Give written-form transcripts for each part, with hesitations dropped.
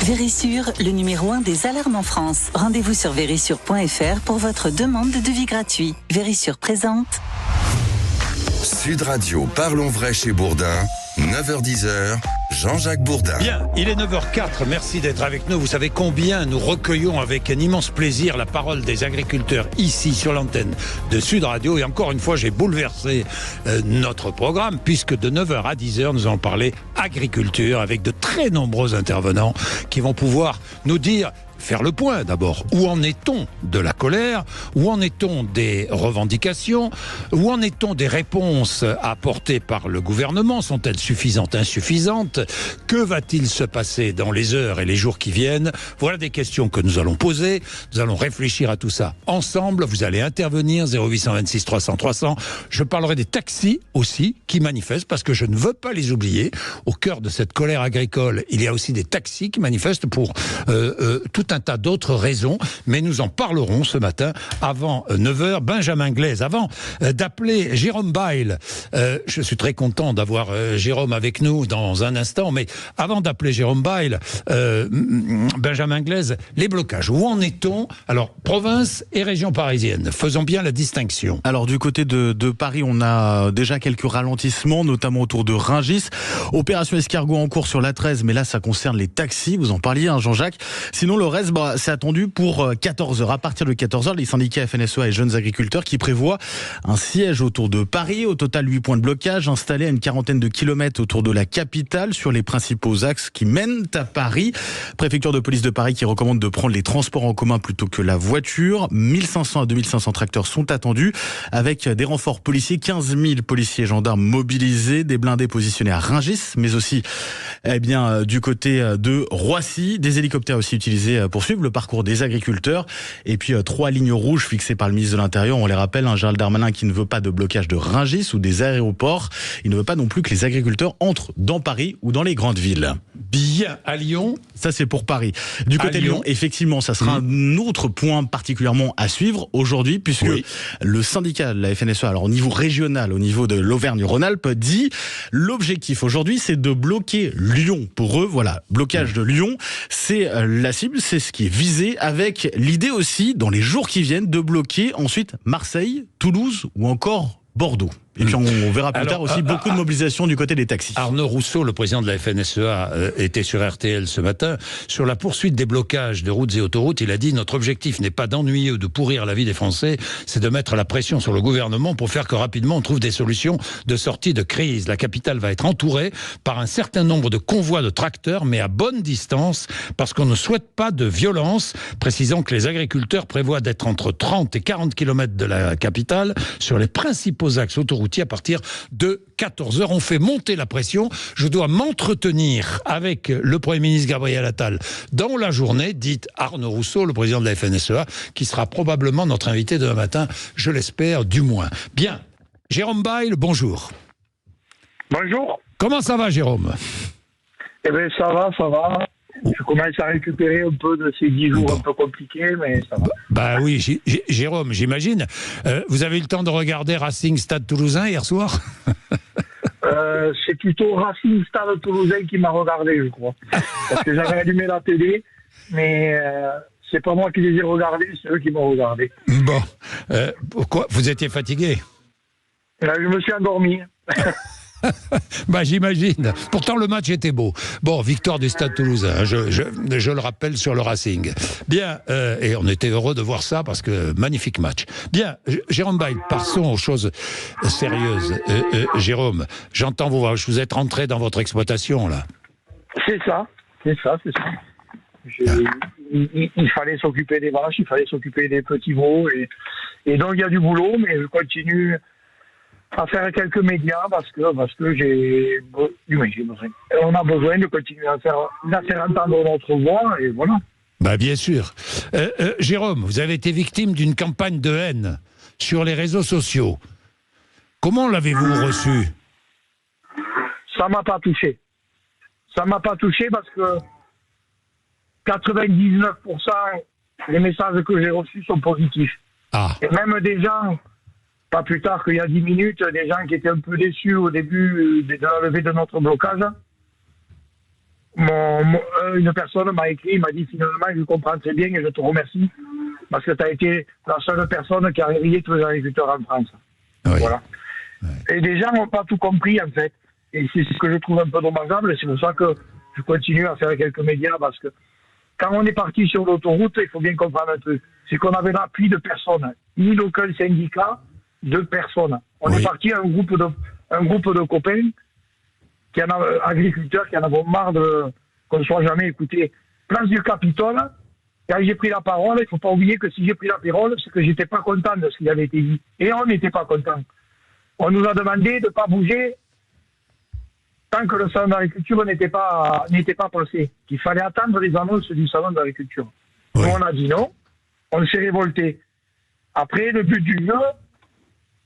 Vérissure, le numéro 1 des alarmes en France. Rendez-vous sur vérissure.fr pour votre demande de devis gratuit. Vérissure présente. Sud Radio, parlons vrai chez Bourdin, 9h-10h, Jean-Jacques Bourdin. Bien, il est 9h04, merci d'être avec nous. Vous savez combien nous recueillons avec un immense plaisir la parole des agriculteurs ici sur l'antenne de Sud Radio. Et encore une fois, j'ai bouleversé notre programme puisque de 9h à 10h, nous allons parler agriculture avec de très nombreux intervenants qui vont pouvoir nous dire... Faire le point d'abord. Où en est-on de la colère? Où en est-on des revendications? Où en est-on des réponses apportées par le gouvernement? Sont-elles suffisantes, insuffisantes? Que va-t-il se passer dans les heures et les jours qui viennent? Voilà des questions que nous allons poser. Nous allons réfléchir à tout ça ensemble. Vous allez intervenir, 0826 300 300. Je parlerai des taxis aussi qui manifestent parce que je ne veux pas les oublier. Au cœur de cette colère agricole, il y a aussi des taxis qui manifestent pour tout un tas d'autres raisons, mais nous en parlerons ce matin avant 9h. Benjamin Glaise, avant d'appeler Jérôme Bail, je suis très content d'avoir Jérôme avec nous dans un instant, mais avant d'appeler Jérôme Bail, Benjamin Glaise, les blocages, où en est-on? Alors, province et région parisienne, faisons bien la distinction. Alors, du côté de Paris, on a déjà quelques ralentissements, notamment autour de Rungis. Opération escargot en cours sur l'A13, mais là, ça concerne les taxis, vous en parliez, hein, Jean-Jacques. Sinon, le reste, c'est attendu pour 14h. À partir de 14h, les syndicats FNSEA et jeunes agriculteurs qui prévoient un siège autour de Paris. Au total, 8 points de blocage installés à une quarantaine de kilomètres autour de la capitale sur les principaux axes qui mènent à Paris. Préfecture de police de Paris qui recommande de prendre les transports en commun plutôt que la voiture. 1500 à 2500 tracteurs sont attendus avec des renforts policiers, 15 000 policiers et gendarmes mobilisés, des blindés positionnés à Rungis, mais aussi du côté de Roissy, des hélicoptères aussi utilisés pour suivre le parcours des agriculteurs. Et puis 3 lignes rouges fixées par le ministre de l'Intérieur. On les rappelle, Gérald Darmanin qui ne veut pas de blocage de Rungis ou des aéroports. Il ne veut pas non plus que les agriculteurs entrent dans Paris ou dans les grandes villes. Bien, à Lyon. Ça, c'est pour Paris. Du côté de Lyon, effectivement, ça sera un autre point particulièrement à suivre aujourd'hui, puisque le syndicat de la FNSEA, alors au niveau régional, au niveau de l'Auvergne-Rhône-Alpes, dit l'objectif aujourd'hui, c'est de bloquer Lyon. Pour eux, voilà, blocage de Lyon, c'est la cible, c'est ce qui est visé, avec l'idée aussi, dans les jours qui viennent, de bloquer ensuite Marseille, Toulouse ou encore Bordeaux. Et puis on verra plus tard aussi beaucoup de mobilisation du côté des taxis. Arnaud Rousseau, le président de la FNSEA, était sur RTL ce matin. Sur la poursuite des blocages de routes et autoroutes, il a dit « Notre objectif n'est pas d'ennuyer ou de pourrir la vie des Français, c'est de mettre la pression sur le gouvernement pour faire que rapidement on trouve des solutions de sortie de crise. La capitale va être entourée par un certain nombre de convois de tracteurs, mais à bonne distance, parce qu'on ne souhaite pas de violence, précisant que les agriculteurs prévoient d'être entre 30 et 40 km de la capitale sur les principaux axes autoroutiers à partir de 14h. On fait monter la pression. Je dois m'entretenir avec le Premier ministre Gabriel Attal dans la journée, dit Arnaud Rousseau, le président de la FNSEA, qui sera probablement notre invité demain matin, je l'espère du moins. Bien, Jérôme Bail, bonjour. Bonjour. Comment ça va, Jérôme? Eh bien, ça va. Je commence à récupérer un peu de ces 10 jours un peu compliqués, mais ça va. Bah oui, Jérôme, j'imagine. Vous avez eu le temps de regarder Racing Stade Toulousain hier soir? C'est plutôt Racing Stade Toulousain qui m'a regardé, je crois. Parce que j'avais allumé la télé, mais c'est pas moi qui les ai regardés, c'est eux qui m'ont regardé. Bon, pourquoi? Vous étiez fatigué? Là, je me suis endormi. Bah j'imagine. Pourtant le match était beau. Bon, victoire du Stade Toulousain, je le rappelle, sur le Racing. Bien, et on était heureux de voir ça parce que magnifique match. Bien, Jérôme Bail, passons aux choses sérieuses. Jérôme, j'entends vous êtes rentré dans votre exploitation là. C'est ça. Il fallait s'occuper des vaches, il fallait s'occuper des petits veaux et donc il y a du boulot, mais je continue à faire quelques médias parce que j'ai besoin. On a besoin de continuer à faire entendre notre voix et voilà. Bah bien sûr. Jérôme, vous avez été victime d'une campagne de haine sur les réseaux sociaux. Comment l'avez-vous reçu? Ça m'a pas touché. Ça m'a pas touché parce que 99% des messages que j'ai reçus sont positifs. Ah. Et même des gens, pas plus tard qu'il y a 10 minutes, des gens qui étaient un peu déçus au début de la levée de notre blocage, une personne m'a écrit, m'a dit finalement je comprends très bien et je te remercie parce que tu as été la seule personne qui a réveillé tous les agriculteurs en France. Oui. Voilà. Et les gens n'ont pas tout compris en fait. Et c'est ce que je trouve un peu dommageable et c'est pour ça que je continue à faire quelques médias parce que quand on est parti sur l'autoroute, il faut bien comprendre un truc. C'est qu'on avait l'appui de personne, ni d'aucun syndicat, de personne. On est parti à un groupe de copains agriculteurs qui en avaient marre qu'on ne soit jamais écouté. Place du Capitole, quand j'ai pris la parole, il ne faut pas oublier que si j'ai pris la parole, c'est que j'étais pas content de ce qui avait été dit. Et on n'était pas content. On nous a demandé de ne pas bouger tant que le salon d'agriculture n'était pas passé. Qu'il fallait attendre les annonces du salon d'agriculture. Oui. Nous, on a dit non. On s'est révolté. Après, le but du jeu,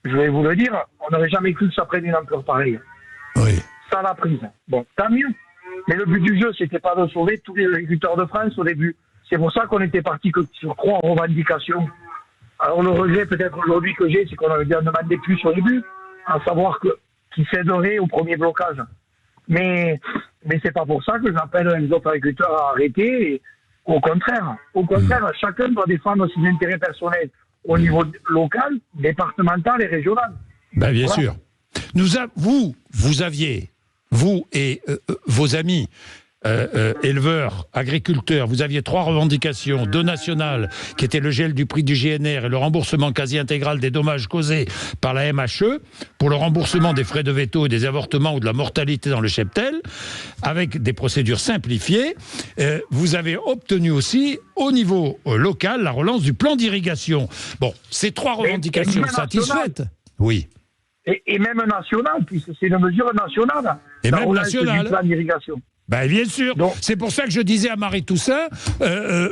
je vais vous le dire, on n'aurait jamais cru que ça prenne une ampleur pareille. Oui. Ça l'a prise. Bon, tant mieux. Mais le but du jeu, c'était pas de sauver tous les agriculteurs de France au début. C'est pour ça qu'on était parti sur 3 revendications. Alors le regret peut-être aujourd'hui que j'ai, c'est qu'on avait bien demandé plus au début, à savoir qui céderait au premier blocage. Mais c'est pas pour ça que j'appelle les autres agriculteurs à arrêter. Et au contraire, chacun doit défendre ses intérêts personnels au niveau local, départemental et régional. Ben, bien sûr. Vous aviez, vous et vos amis éleveurs, agriculteurs, vous aviez 3 revendications, 2 nationales, qui étaient le gel du prix du GNR et le remboursement quasi intégral des dommages causés par la MHE, pour le remboursement des frais de veto et des avortements ou de la mortalité dans le cheptel, avec des procédures simplifiées. Vous avez obtenu aussi, au niveau local, la relance du plan d'irrigation. Bon, ces 3 revendications satisfaites. Oui. Et même national, puisque c'est une mesure nationale. Et même nationale. Du plan d'irrigation. Ben, bien sûr. Donc, c'est pour ça que je disais à Marie Toussaint,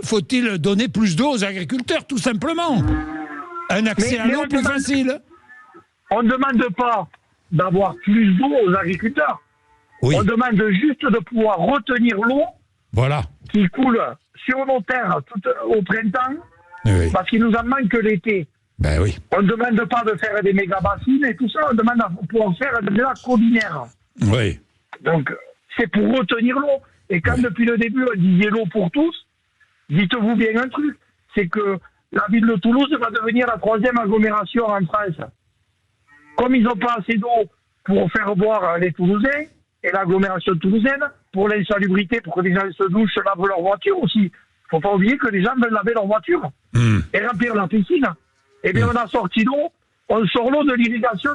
faut-il donner plus d'eau aux agriculteurs, tout simplement. Un accès à l'eau plus facile. On ne demande pas d'avoir plus d'eau aux agriculteurs. Oui. On demande juste de pouvoir retenir l'eau qui coule sur nos terres au printemps, parce qu'il nous en manque l'été. Ben oui. On ne demande pas de faire des méga-bassines et tout ça, on demande à pouvoir faire de la cobinière. Oui. Donc, c'est pour retenir l'eau. Et quand depuis le début on disait l'eau pour tous, dites-vous bien un truc, c'est que la ville de Toulouse va devenir la 3e agglomération en France. Comme ils n'ont pas assez d'eau pour faire boire les Toulousains, et l'agglomération toulousaine, pour l'insalubrité, pour que les gens se douchent, lavent leur voiture aussi. Il ne faut pas oublier que les gens veulent laver leur voiture et remplir la piscine. Eh bien, on a sorti l'eau, on sort l'eau de l'irrigation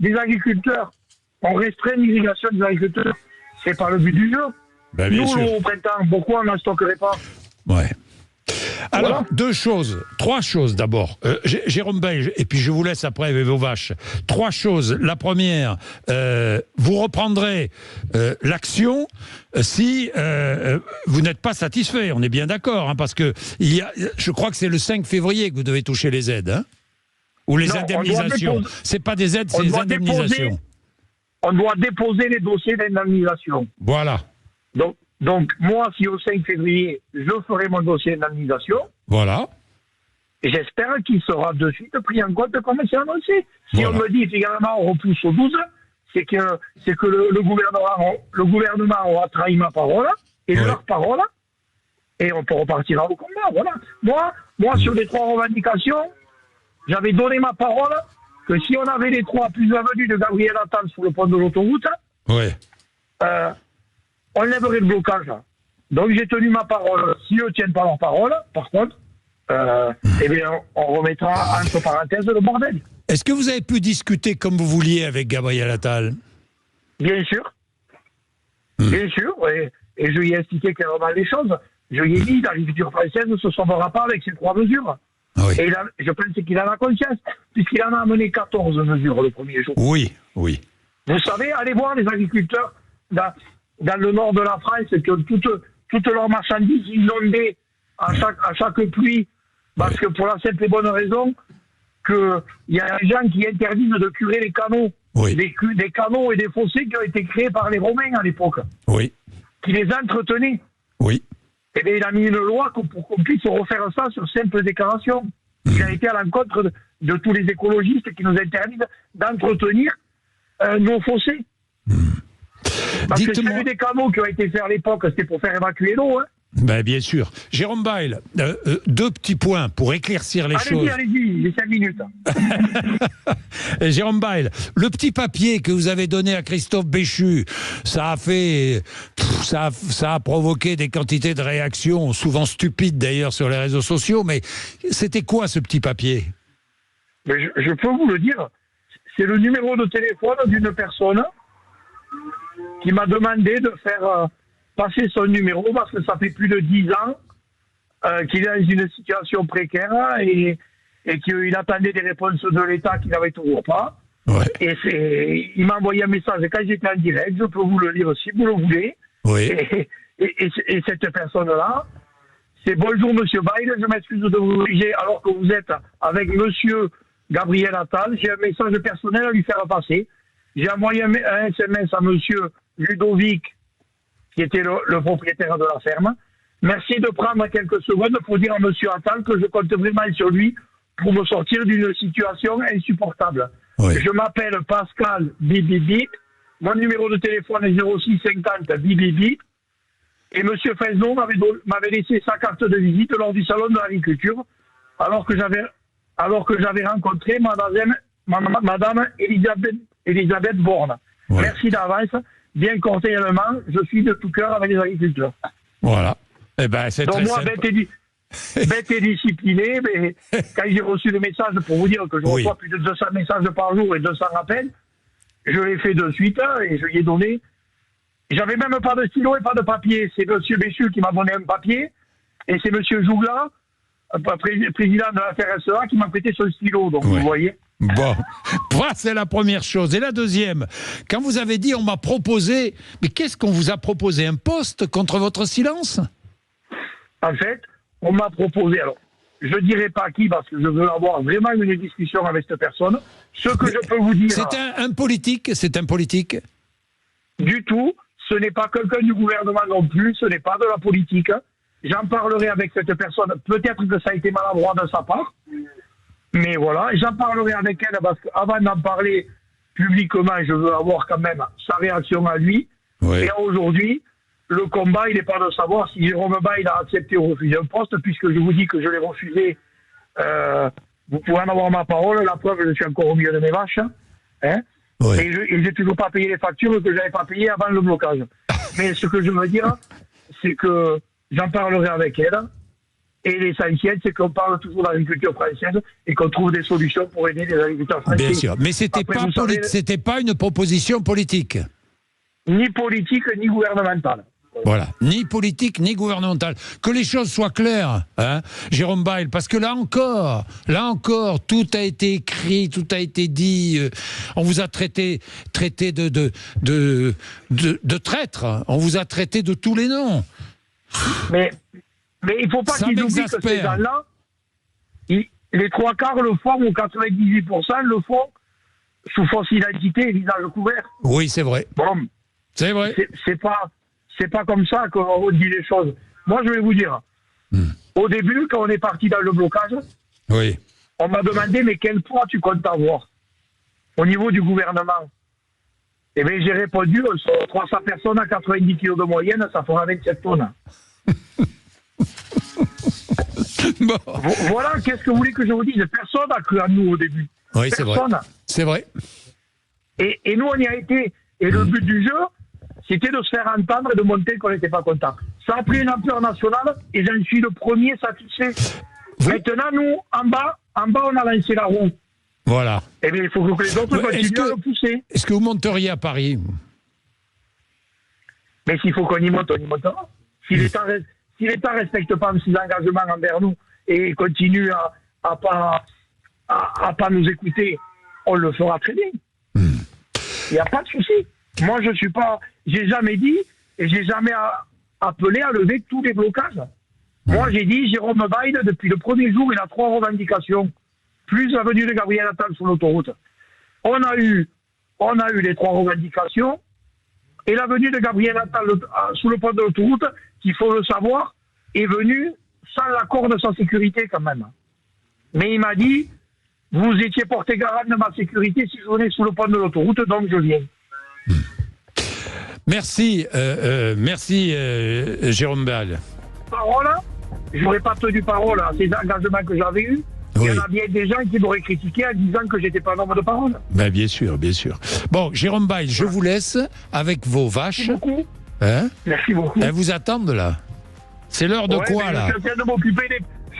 des agriculteurs. On restreint l'irrigation des agriculteurs. C'est pas le but du jeu. Ben, nous, au printemps, pourquoi on n'en stockerait pas? Ouais. Alors, 3 choses d'abord. Jérôme Beil, et puis je vous laisse après avec vos vaches. 3 choses. La première, vous reprendrez l'action si vous n'êtes pas satisfait. On est bien d'accord, hein, parce que je crois que c'est le 5 février que vous devez toucher les aides, hein, ou les indemnisations. C'est pas des aides, c'est des indemnisations. On doit déposer les dossiers d'indemnisation. Voilà. Donc, moi, si au 5 février, je ferai mon dossier d'indemnisation, voilà. J'espère qu'il sera de suite pris en compte comme c'est annoncé. Si on me dit finalement on repousse au 12, c'est que le gouvernement aura trahi ma parole et leur parole, et on peut repartir au combat. Voilà. Moi, sur les 3 revendications, j'avais donné ma parole que si on avait les 3 plus avenues de Gabriel Attal sur le pont de l'autoroute, on lèverait le blocage. Donc j'ai tenu ma parole. S'ils ne tiennent pas leur parole, par contre, eh bien, on remettra entre parenthèses le bordel. Est-ce que vous avez pu discuter comme vous vouliez avec Gabriel Attal? Bien sûr. Bien sûr, et je lui ai expliqué clairement les choses. Je lui ai dit, l'agriculture française ne se sauvera pas avec ces 3 mesures. Oui. Et je pense qu'il en a conscience, puisqu'il en a amené 14 mesures le premier jour. Oui. Vous savez, allez voir les agriculteurs dans le nord de la France qui ont toutes leurs marchandises inondées à chaque pluie, parce que pour la simple et bonne raison qu'il y a des gens qui interdisent de curer les canaux, des canaux et des fossés qui ont été créés par les Romains à l'époque, qui les entretenaient. Et bien il a mis une loi pour qu'on puisse refaire ça sur simple déclaration. Il a été à l'encontre de tous les écologistes qui nous interdisent d'entretenir nos fossés. Parce que Dites-moi... celui des canaux qui ont été faits à l'époque, c'était pour faire évacuer l'eau. Hein. Ben, bien sûr. Jérôme Bail, 2 petits points pour éclaircir les choses. Allez-y, les 5 minutes. Jérôme Bail, le petit papier que vous avez donné à Christophe Béchu, ça a provoqué des quantités de réactions, souvent stupides d'ailleurs sur les réseaux sociaux, mais c'était quoi ce petit papier? Mais je peux vous le dire, c'est le numéro de téléphone d'une personne qui m'a demandé de faire passer son numéro parce que ça fait plus de 10 ans qu'il est dans une situation précaire et qu'il attendait des réponses de l'État qu'il n'avait toujours pas. Ouais. Et il m'a envoyé un message quand j'étais en direct, je peux vous le lire si vous le voulez. Oui. Et cette personne-là, c'est « Bonjour Monsieur Bail, je m'excuse de vous obliger alors que vous êtes avec Monsieur Gabriel Attal, j'ai un message personnel à lui faire passer. J'ai envoyé un SMS à Monsieur Ludovic, qui était le propriétaire de la ferme. Merci de prendre quelques secondes pour dire à Monsieur Attal que je compte vraiment sur lui pour me sortir d'une situation insupportable. Oui. Je m'appelle Pascal Bip Bip Bip. Mon numéro de téléphone est 06 50 Bip Bip Bip. Et Monsieur Fesneau m'avait laissé sa carte de visite lors du salon de l'agriculture, alors que j'avais rencontré Madame Elisabeth Borne. Ouais. Merci d'avance. Bien cordialement, je suis de tout cœur avec les agriculteurs. Voilà. Eh ben, c'est Donc très moi, simple. bête et discipliné, mais quand j'ai reçu le message pour vous dire que je reçois plus de 200 messages par jour et 200 rappels, je l'ai fait de suite et je lui ai donné. J'avais même pas de stylo et pas de papier. C'est M. Béchu qui m'a donné un papier et c'est M. Jougla, président de la FRSA, qui m'a prêté son stylo. Donc vous voyez. Bon, voilà, c'est la première chose. Et la deuxième, quand vous avez dit on m'a proposé, mais qu'est-ce qu'on vous a proposé? Un poste contre votre silence? En fait, on m'a proposé, alors, je dirais pas qui, parce que je veux avoir vraiment une discussion avec cette personne. Ce que je peux vous dire... C'est un politique, c'est un politique? Du tout, ce n'est pas quelqu'un du gouvernement non plus, ce n'est pas de la politique. J'en parlerai avec cette personne, peut-être que ça a été maladroit de sa part, mais voilà, j'en parlerai avec elle, parce qu'avant d'en parler publiquement, je veux avoir quand même sa réaction à lui. Oui. Et aujourd'hui, le combat, il n'est pas de savoir si Jérôme Bail a accepté ou refusé un poste, puisque je vous dis que je l'ai refusé. Vous pouvez en avoir ma parole, la preuve, je suis encore au milieu de mes vaches. Hein, Oui. et je n'ai toujours pas payé les factures que je n'avais pas payées avant le blocage. Mais ce que je veux dire, c'est que j'en parlerai avec elle. Et l'essentiel, c'est qu'on parle toujours d'agriculture française et qu'on trouve des solutions pour aider les agriculteurs français. Bien sûr, mais c'était pas une proposition politique. Ni politique, ni gouvernementale. Voilà, ni politique, ni gouvernementale. Que les choses soient claires, hein, Jérôme Bail, parce que là encore, tout a été écrit, tout a été dit. On vous a traité de traître. On vous a traité de tous les noms. Mais il ne faut pas qu'ils oublient que ces gens-là, les 3/4 le font, ou 98% le font sous fausse identité et visage couvert. Oui, c'est vrai. Bon, c'est vrai. C'est pas comme ça qu'on dit les choses. Moi, je vais vous dire, au début, quand on est parti dans le blocage, oui. On m'a demandé, mais quel poids tu comptes avoir au niveau du gouvernement? Eh bien, j'ai répondu, sur 300 personnes à 90 kg de moyenne, ça fera 27 tonnes. Bon. Voilà, qu'est-ce que vous voulez que je vous dise? Personne n'a cru à nous au début. Oui, c'est vrai. C'est vrai. Et nous, on y a été. Et le but du jeu, c'était de se faire entendre et de montrer qu'on n'était pas content. Ça a pris une ampleur nationale et j'en suis le premier satisfait. Maintenant, nous, en bas, on a lancé la roue. Voilà. Eh bien, il faut que les autres continuent à le pousser. Est-ce que vous monteriez à Paris? Mais s'il faut qu'on y monte, on y montera. Si l'État ne respecte pas ses engagements envers nous et continue à pas nous écouter, on le fera très bien. Il n'y a pas de souci. Moi, j'ai jamais dit et j'ai jamais appelé à lever tous les blocages. Moi, j'ai dit, Jérôme Bail, depuis le premier jour, il a 3 revendications. Plus la venue de Gabriel Attal sur l'autoroute. On a eu les 3 revendications. Et la venue de Gabriel Attal sous le pont de l'autoroute, qu'il faut le savoir, est venue sans l'accord de sa sécurité quand même. Mais il m'a dit, vous étiez porté garant de ma sécurité si je venais sous le pont de l'autoroute, donc je viens. Merci, Jérôme Ball. Parole, j'aurais pas tenu parole à ces engagements que j'avais eus. Oui. Il y en a bien des gens qui m'auraient critiqué en disant que j'étais pas un homme de parole. Ben, bien sûr, bien sûr. Bon, Jérôme Bail, je vous laisse avec vos vaches. Merci beaucoup. Hein? Merci beaucoup. Elles vous attendent, là. C'est l'heure de quoi, là? Je suis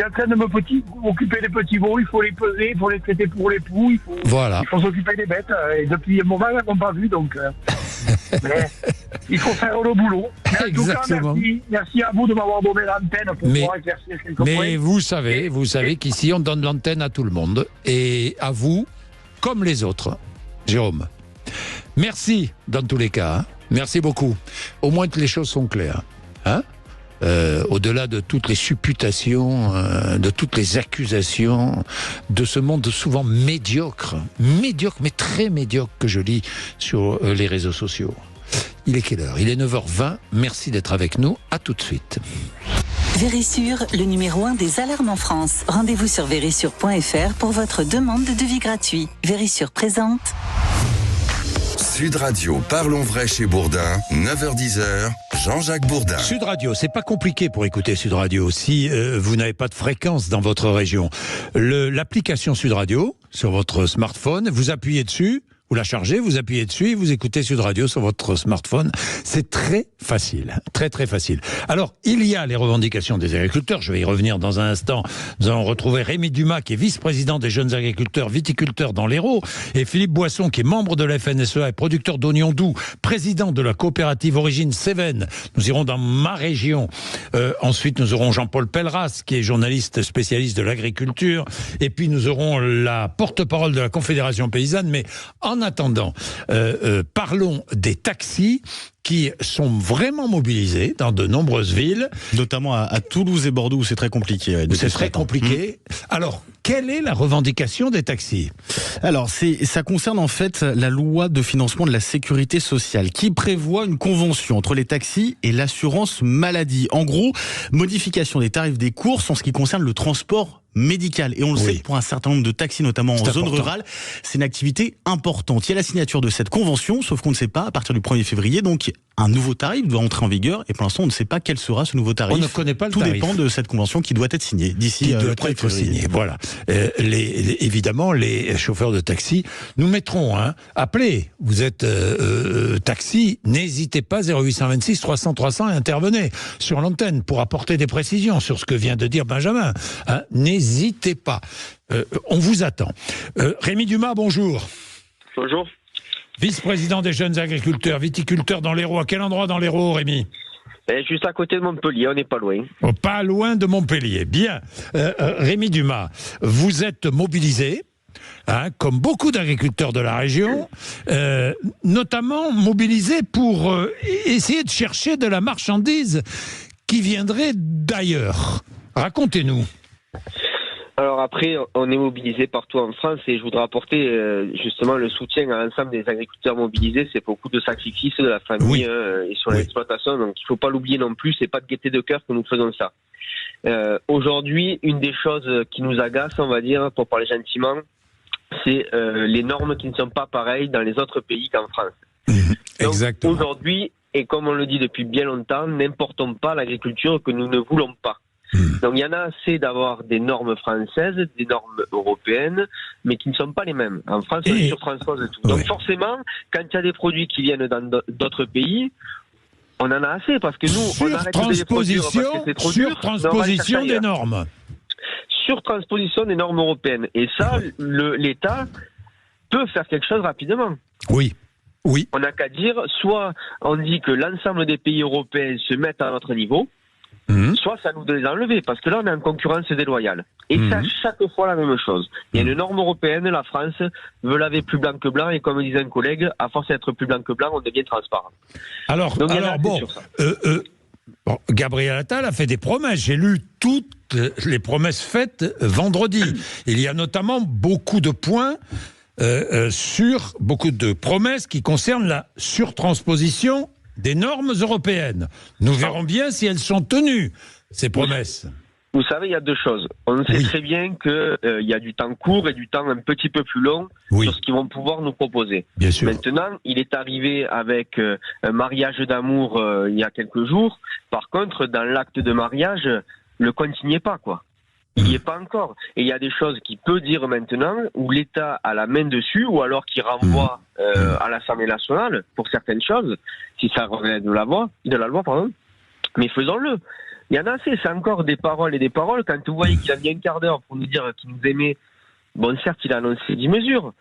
en train de m'occuper des petits veaux, il faut les peser, il faut les traiter pour les poux, il faut s'occuper des bêtes. Et depuis un moment, ils n'ont pas vu, donc mais il faut faire le boulot. Mais Exactement. En tout cas, merci à vous de m'avoir donné l'antenne pour pouvoir éclaircir quelques points. Mais vous savez qu'ici, on donne l'antenne à tout le monde. Et à vous, comme les autres. Jérôme, merci dans tous les cas. Hein. Merci beaucoup. Au moins que les choses sont claires. Hein? Au-delà de toutes les supputations, de toutes les accusations, de ce monde souvent médiocre, mais très médiocre que je lis sur les réseaux sociaux. Il est quelle heure? Il est 9h20. Merci d'être avec nous. À tout de suite. Vérissure, le numéro 1 des alarmes en France. Rendez-vous sur vérissure.fr pour votre demande de devis gratuit. Vérissure présente. Sud Radio, parlons vrai chez Bourdin, 9h-10h, Jean-Jacques Bourdin. Sud Radio, c'est pas compliqué pour écouter Sud Radio si vous n'avez pas de fréquence dans votre région. L'application Sud Radio sur votre smartphone, vous appuyez dessus, vous la chargez, vous appuyez dessus et vous écoutez Sud Radio sur votre smartphone. C'est très facile, très très facile. Alors, il y a les revendications des agriculteurs, je vais y revenir dans un instant. Nous allons retrouver Rémi Dumas, qui est vice-président des jeunes agriculteurs viticulteurs dans l'Hérault, et Philippe Boisson, qui est membre de la FNSEA et producteur d'oignons doux, président de la coopérative Origine Cévennes. Nous irons dans ma région. Ensuite, nous aurons Jean-Paul Pelleras, qui est journaliste spécialiste de l'agriculture, et puis nous aurons la porte-parole de la Confédération paysanne, mais en attendant, parlons des taxis qui sont vraiment mobilisés dans de nombreuses villes. Notamment à Toulouse et Bordeaux, où c'est très compliqué. C'est très compliqué. Alors, quelle est la revendication des taxis? Alors, ça concerne en fait la loi de financement de la sécurité sociale qui prévoit une convention entre les taxis et l'assurance maladie. En gros, modification des tarifs des courses en ce qui concerne le transport médical. Et on le sait, pour un certain nombre de taxis, notamment en zone rurale, c'est une activité importante. Il y a la signature de cette convention, sauf qu'on ne sait pas, à partir du 1er février, donc un nouveau tarif doit entrer en vigueur. Et pour l'instant, on ne sait pas quel sera ce nouveau tarif. On ne connaît pas le tarif. Tout dépend de cette convention qui doit être signée d'ici le 1er février. Voilà. Évidemment, les chauffeurs de taxi, nous mettrons, appelez, vous êtes taxi, n'hésitez pas, 0826 300 300 et intervenez sur l'antenne pour apporter des précisions sur ce que vient de dire Benjamin. N'hésitez pas. On vous attend. Rémi Dumas, bonjour. Bonjour. Vice-président des jeunes agriculteurs, viticulteurs dans l'Hérault. À quel endroit dans l'Hérault, Rémi? Juste à côté de Montpellier, on n'est pas loin. Oh, pas loin de Montpellier. Bien. Rémi Dumas, vous êtes mobilisé, comme beaucoup d'agriculteurs de la région, notamment mobilisé pour essayer de chercher de la marchandise qui viendrait d'ailleurs. Racontez-nous. Alors après, on est mobilisé partout en France et je voudrais apporter justement le soutien à l'ensemble des agriculteurs mobilisés. C'est beaucoup de sacrifices de la famille et sur l'exploitation, donc il ne faut pas l'oublier non plus. C'est pas de gaieté de cœur que nous faisons ça. Aujourd'hui, une des choses qui nous agace, on va dire, pour parler gentiment, c'est les normes qui ne sont pas pareilles dans les autres pays qu'en France. Exactement. Donc, aujourd'hui, et comme on le dit depuis bien longtemps, n'importons pas l'agriculture que nous ne voulons pas. Donc il y en a assez d'avoir des normes françaises, des normes européennes, mais qui ne sont pas les mêmes. En France, on surtranspose tout. Donc forcément, quand il y a des produits qui viennent d'autres pays, on en a assez parce que nous, on arrête de les produire parce que c'est trop dur. Surtransposition des normes. Surtransposition des normes européennes. Et ça, l'État peut faire quelque chose rapidement. Oui. On n'a qu'à dire, soit on dit que l'ensemble des pays européens se mettent à notre niveau, soit ça nous doit les enlever, parce que là on est en concurrence déloyale. Et c'est à chaque fois la même chose. Il y a une norme européenne, la France veut laver plus blanc que blanc, et comme disait un collègue, à force d'être plus blanc que blanc, on devient transparent. Alors Gabriel Attal a fait des promesses. J'ai lu toutes les promesses faites vendredi. Il y a notamment beaucoup de points sur beaucoup de promesses qui concernent la surtransposition des normes européennes. Nous verrons bien si elles sont tenues, ces promesses. Vous savez, il y a deux choses. On sait très bien qu'il y a du temps court et du temps un petit peu plus long sur ce qu'ils vont pouvoir nous proposer. Bien sûr. Maintenant, il est arrivé avec un mariage d'amour il y a quelques jours. Par contre, dans l'acte de mariage, le compte n'y est pas, quoi. Il n'y est pas encore. Et il y a des choses qu'il peut dire maintenant où l'État a la main dessus ou alors qu'il renvoie à l'Assemblée nationale pour certaines choses, si ça relève de la loi, pardon. Mais faisons-le. Il y en a assez, c'est encore des paroles et des paroles. Quand vous voyez qu'il a mis un quart d'heure pour nous dire qu'il nous aimait, bon, certes, il a annoncé 10 mesures,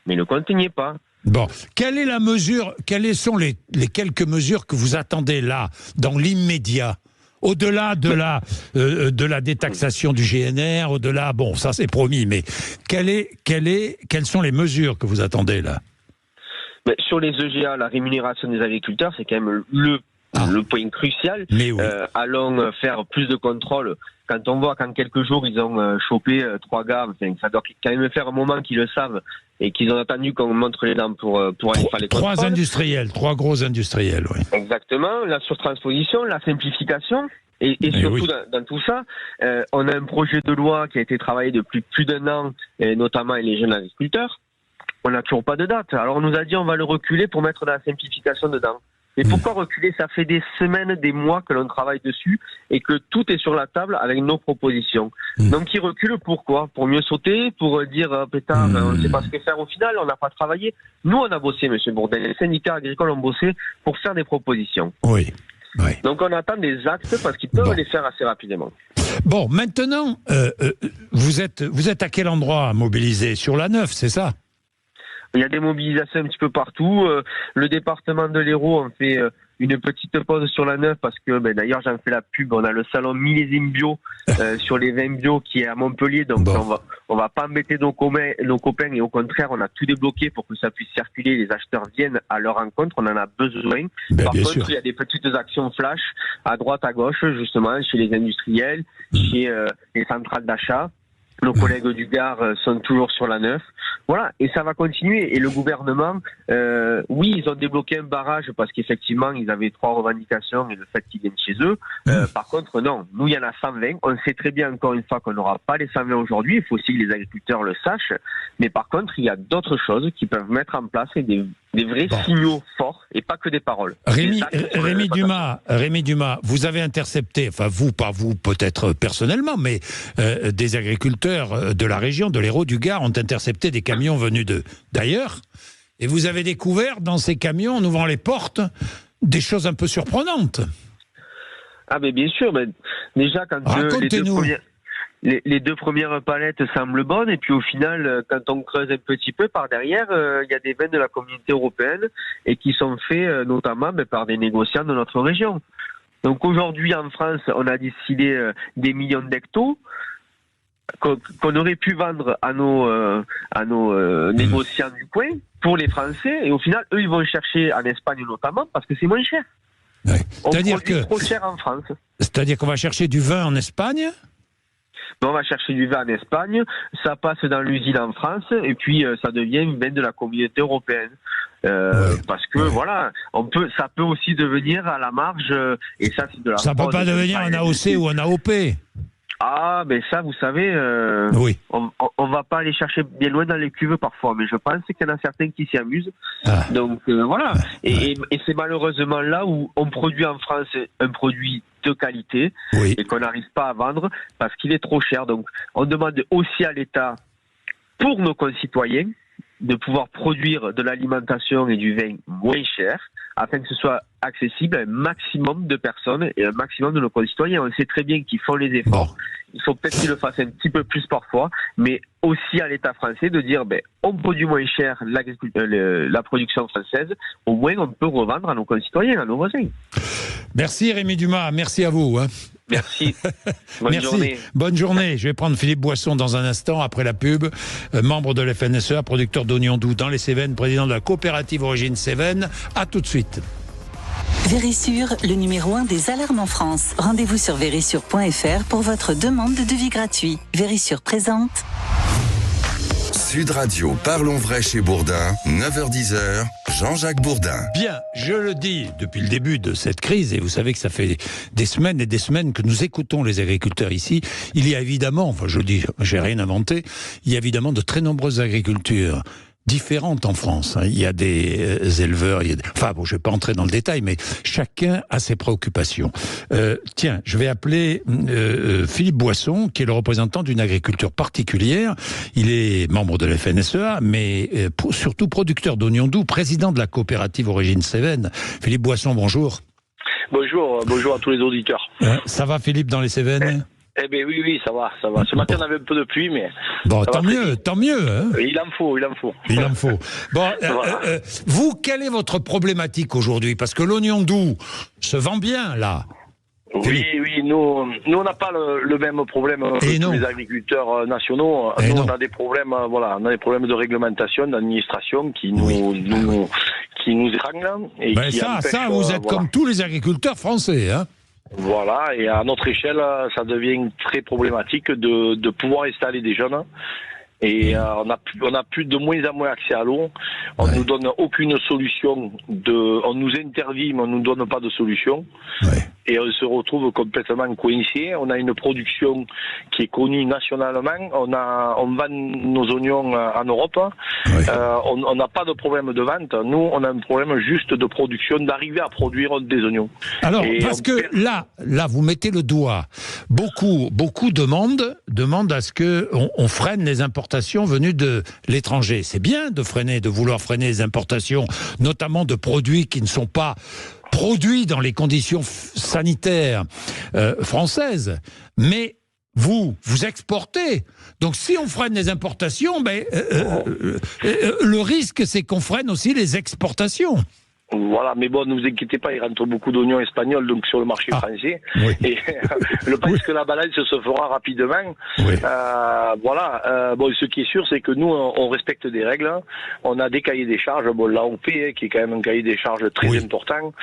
mais le compte n'y est pas. Bon, quelle est la mesure, quelles sont les quelques mesures que vous attendez là, dans l'immédiat? Au-delà de la détaxation du GNR, au-delà, bon, ça c'est promis, mais quelles sont les mesures que vous attendez là? Mais sur les EGA, la rémunération des agriculteurs, c'est quand même le point crucial. Mais oui. Allons faire plus de contrôles. Quand on voit qu'en quelques jours, ils ont chopé 3 gars, ça doit quand même faire un moment qu'ils le savent et qu'ils ont attendu qu'on montre les dents pour aller faire les contrôles. 3 gros industriels, oui. Exactement. La surtransposition, la simplification. Et surtout, dans tout ça, on a un projet de loi qui a été travaillé depuis plus d'1 an, et notamment avec les jeunes agriculteurs. On n'a toujours pas de date. Alors on nous a dit on va le reculer pour mettre de la simplification dedans. Mais pourquoi reculer? Ça fait des semaines, des mois que l'on travaille dessus et que tout est sur la table avec nos propositions. Donc ils reculent pourquoi? Pour mieux sauter, pour dire pétard, on ne sait pas ce que faire au final, on n'a pas travaillé. Nous on a bossé, monsieur Bourdin, les syndicats agricoles ont bossé pour faire des propositions. Oui. Donc on attend des actes parce qu'ils peuvent les faire assez rapidement. Bon, maintenant, vous êtes à quel endroit mobilisé? Sur la 9, c'est ça? Il y a des mobilisations un petit peu partout. Le département de l'Hérault, on fait une petite pause sur la 9 parce que, d'ailleurs, j'en fais la pub. On a le salon millésime bio sur les vins bio qui est à Montpellier. Donc, on va pas embêter nos copains et au contraire, on a tout débloqué pour que ça puisse circuler. Les acheteurs viennent à leur rencontre. On en a besoin. Par contre, il y a des petites actions flash à droite, à gauche, justement, chez les industriels, chez les centrales d'achat. Nos collègues du Gard sont toujours sur la 9. Voilà, et ça va continuer. Et le gouvernement, oui, ils ont débloqué un barrage parce qu'effectivement, ils avaient 3 revendications et le fait qu'ils viennent chez eux. Par contre, non, nous, il y en a 120. On sait très bien, encore une fois, qu'on n'aura pas les 120 aujourd'hui. Il faut aussi que les agriculteurs le sachent. Mais par contre, il y a d'autres choses qui peuvent mettre en place et des vrais signaux forts et pas que des paroles. Rémi Dumas, vous avez intercepté, enfin vous, pas vous peut-être personnellement, mais des agriculteurs de la région, de l'Hérault, du Gard, ont intercepté des camions venus d'ailleurs, et vous avez découvert dans ces camions, en ouvrant les portes, des choses un peu surprenantes. Ah mais bien sûr, déjà quand les 2 premières palettes semblent bonnes, et puis au final, quand on creuse un petit peu par derrière, il y a des vins de la communauté européenne et qui sont faits notamment par des négociants de notre région. Donc aujourd'hui en France, on a décidé des millions d'hectos qu'on aurait pu vendre à nos négociants du coin pour les Français, et au final, eux, ils vont chercher en Espagne notamment parce que c'est moins cher. Ouais. On produit trop cher en France. C'est-à-dire qu'on va chercher du vin en Espagne? On va chercher du vin en Espagne, ça passe dans l'usine en France, et puis ça devient une vin de la communauté européenne. Parce que voilà, ça peut aussi devenir à la marge, et ça c'est de la. Ça peut pas devenir un AOC ou un AOP. Ah, mais ça, vous savez, oui. on va pas aller chercher bien loin dans les cuves parfois, mais je pense qu'il y en a certains qui s'y amusent. Donc voilà, et c'est malheureusement là où on produit en France un produit de qualité et qu'on n'arrive pas à vendre parce qu'il est trop cher. Donc on demande aussi à l'État, pour nos concitoyens, de pouvoir produire de l'alimentation et du vin moins cher, afin que ce soit accessible à un maximum de personnes et un maximum de nos concitoyens. On sait très bien qu'ils font les efforts. Il faut peut-être qu'ils le fassent un petit peu plus parfois, mais aussi à l'État français de dire on produit moins cher la production française, au moins on peut revendre à nos concitoyens, à nos voisins. Merci Rémi Dumas, merci à vous. Merci. Bonne journée. Bonne journée. Je vais prendre Philippe Boisson dans un instant, après la pub, membre de l'FNSEA, producteur d'oignons doux dans les Cévennes, président de la coopérative Origine Cévennes. À tout de suite. Vérissure, le numéro 1 des alarmes en France. Rendez-vous sur vérissure.fr pour votre demande de devis gratuit. Vérissure présente. Sud Radio, parlons vrai chez Bourdin, 9h-10h, Jean-Jacques Bourdin. Bien, je le dis depuis le début de cette crise, et vous savez que ça fait des semaines et des semaines que nous écoutons les agriculteurs ici. Il y a évidemment, enfin je le dis, j'ai rien inventé, il y a évidemment de très nombreuses agricultures différentes en France. Il y a des éleveurs, enfin bon, je vais pas entrer dans le détail, mais chacun a ses préoccupations. Tiens, je vais appeler Philippe Boisson, qui est le représentant d'une agriculture particulière. Il est membre de la FNSEA, mais surtout producteur d'oignons doux, président de la coopérative Origine Cévennes. Philippe Boisson, bonjour. Bonjour à tous les auditeurs. Ça va Philippe dans les Cévennes ? Eh bien oui, ça va. Ce matin, on avait un peu de pluie, mais... Bon, tant mieux. Hein. Il en faut. Bon, voilà. Vous, quelle est votre problématique aujourd'hui ? Parce que l'oignon doux se vend bien, là. Oui, nous on n'a pas le même problème que tous les agriculteurs nationaux. Nous, on a des problèmes, on a des problèmes de réglementation, d'administration qui nous étranglent. Et qui empêchent, vous êtes comme tous les agriculteurs français, hein ? Voilà, et à notre échelle, ça devient très problématique de pouvoir installer des jeunes. Et on a plus de moins en moins accès à l'eau. On nous donne aucune solution. On nous interdit, mais on nous donne pas de solution. Ouais. Et on se retrouve complètement coincé. On a une production qui est connue nationalement. On vend nos oignons en Europe. Ouais. On n'a pas de problème de vente. Nous, on a un problème juste de production, d'arriver à produire des oignons. Alors, parce que là, vous mettez le doigt. Beaucoup demandent à ce que on freine les importations venues de l'étranger. C'est bien de vouloir freiner les importations, notamment de produits qui ne sont pas produits dans les conditions sanitaires françaises, mais vous exportez. Donc si on freine les importations, le risque c'est qu'on freine aussi les exportations. Voilà, mais bon, ne vous inquiétez pas, il rentre beaucoup d'oignons espagnols donc sur le marché français. Oui. Et je pense que la balance se fera rapidement. Oui. Ce qui est sûr, c'est que nous, on respecte des règles. On a des cahiers des charges. Bon, l'AOP, qui est quand même un cahier des charges très important,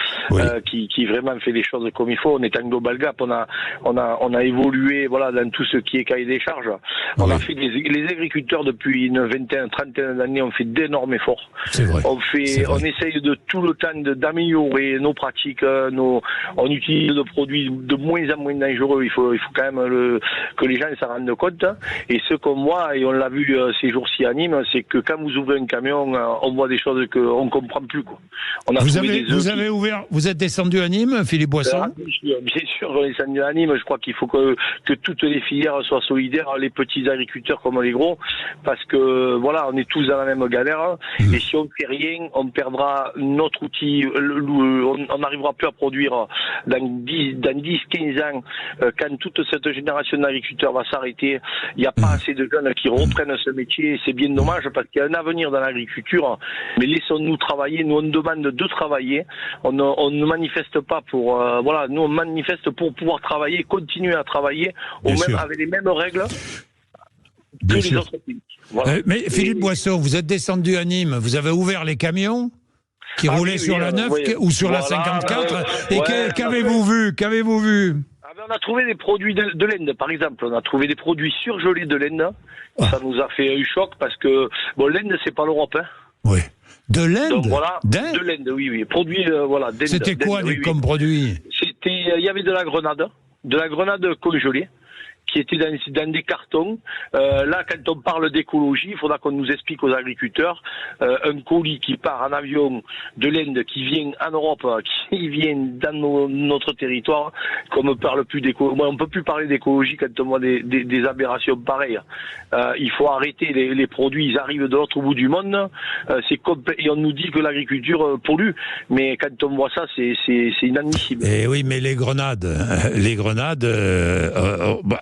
qui vraiment fait les choses comme il faut. On est en global gap. On a évolué, dans tout ce qui est cahier des charges. On a fait les agriculteurs depuis une vingtaine, trentaine d'années, on fait d'énormes efforts. C'est vrai. On essaye de tout le temps d'améliorer nos pratiques, on utilise des produits de moins en moins dangereux. Il faut quand même que les gens s'en rendent compte. Et ce qu'on voit, et on l'a vu ces jours-ci à Nîmes, c'est que quand vous ouvrez un camion, on voit des choses qu'on ne comprend plus. Vous êtes descendu à Nîmes, Philippe Boisson ? Bien sûr, on est descendu à Nîmes. Je crois qu'il faut que toutes les filières soient solidaires, les petits agriculteurs comme les gros, parce que on est tous dans la même galère. Et si on ne fait rien, on perdra notre outil, on n'arrivera plus à produire dans 10-15 ans, quand toute cette génération d'agriculteurs va s'arrêter. Il n'y a pas assez de jeunes qui reprennent ce métier, c'est bien dommage parce qu'il y a un avenir dans l'agriculture, mais laissons-nous travailler, nous on demande de travailler, on ne manifeste pas pour, nous on manifeste pour pouvoir travailler, continuer à travailler, avec les mêmes règles que les autres pays. Voilà. Mais Philippe Boisson, vous êtes descendu à Nîmes, vous avez ouvert les camions qui roulaient sur la 9 ou sur la 54 qu'avez-vous vu? On a trouvé des produits de laine, par exemple. On a trouvé des produits surgelés de laine. Ça nous a fait un choc parce que laine, c'est pas l'Europe. Hein. Oui. De laine. De laine, oui. Produits, d'Inde. C'était quoi comme produit? Il y avait de la grenade congelée, qui était dans des cartons. Là, quand on parle d'écologie, il faudra qu'on nous explique aux agriculteurs un colis qui part en avion de l'Inde, qui vient en Europe, qui vient dans notre territoire, qu'on ne parle plus d'écologie. On ne peut plus parler d'écologie quand on voit des aberrations pareilles. Il faut arrêter les produits, ils arrivent de l'autre bout du monde. Et on nous dit que l'agriculture pollue, mais quand on voit ça, c'est inadmissible. Et oui, mais les grenades,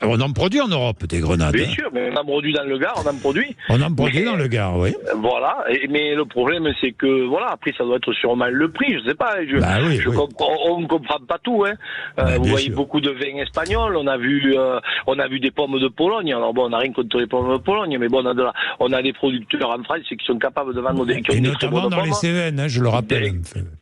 on en produit en Europe, des grenades. Bien sûr, mais on en produit dans le Gard, dans le Gard, oui. Voilà, mais le problème, c'est que, après, ça doit être sûrement le prix, je sais pas. On ne comprend pas tout, hein. Vous voyez sûr. Beaucoup de vins espagnols, on a vu des pommes de Pologne. Alors on n'a rien contre les pommes de Pologne, mais on on a des producteurs en France qui sont capables de vendre des... Et notamment dans les Cévennes, je le rappelle.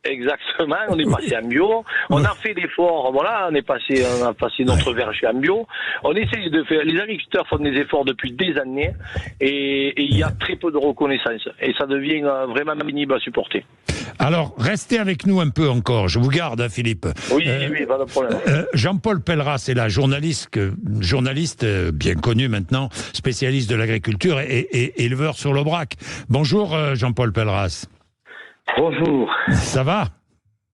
Exactement, on est passé en bio, on a fait l'effort, voilà, on a passé notre verger en bio, on essaye de faire, les agriculteurs font des efforts depuis des années, et il y a très peu de reconnaissance, et ça devient vraiment pénible à supporter. Alors, restez avec nous un peu encore, je vous garde, hein, Philippe. Oui, pas de problème. Jean-Paul Pelleras est là, journaliste bien connu maintenant, spécialiste de l'agriculture et éleveur sur l'Aubrac. Bonjour Jean-Paul Pelleras. Bonjour. Ça va ?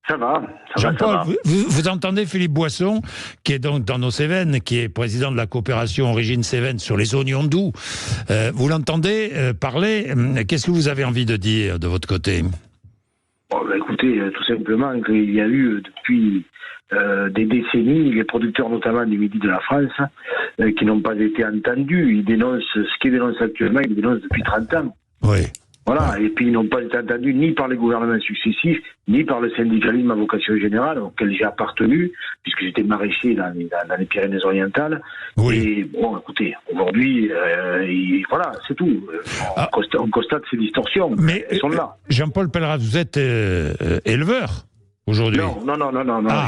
Ça va. Jean-Paul, vous entendez Philippe Boisson, qui est donc dans nos Cévennes, qui est président de la coopération Origine Cévennes sur les oignons doux. Vous l'entendez parler. Qu'est-ce que vous avez envie de dire de votre côté ? Écoutez, tout simplement qu'il y a eu depuis des décennies, les producteurs notamment du midi de la France, qui n'ont pas été entendus. Ils dénoncent ce qu'ils dénoncent actuellement, ils dénoncent depuis 30 ans. Oui. Voilà, et puis ils n'ont pas été entendus ni par les gouvernements successifs, ni par le syndicalisme à vocation générale, auquel j'ai appartenu, puisque j'étais maraîcher dans les Pyrénées-Orientales. Oui. Et bon, écoutez, aujourd'hui, voilà, c'est tout. On constate ces distorsions. Mais elles sont là. Jean-Paul Pelleras, vous êtes éleveur aujourd'hui ? Non,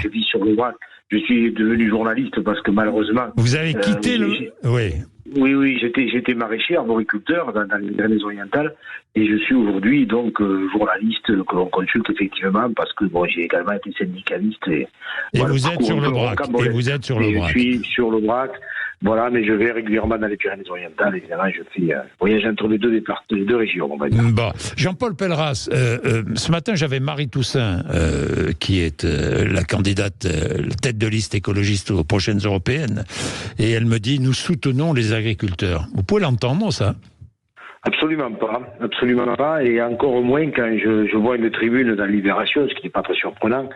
je vis sur l'Aubrac. Je suis devenu journaliste parce que malheureusement... Vous avez quitté Oui. Oui, j'étais maraîcher, arboriculteur dans les Pyrénées-Orientales, et je suis aujourd'hui donc journaliste que l'on consulte effectivement parce que j'ai également été syndicaliste. Et voilà, vous êtes sur l'Aubrac. Je suis sur l'Aubrac. Voilà, mais je vais régulièrement dans les Pyrénées-Orientales. Évidemment, je fais voyage entre les deux régions, on va dire. Bon, Jean-Paul Pelleras, ce matin, j'avais Marie Toussaint, qui est la candidate tête de liste écologiste aux prochaines européennes, et elle me dit, nous soutenons les agriculteurs. Vous pouvez l'entendre, ça ? Absolument pas, et encore moins quand je vois une tribune dans Libération, ce qui n'est pas très surprenant,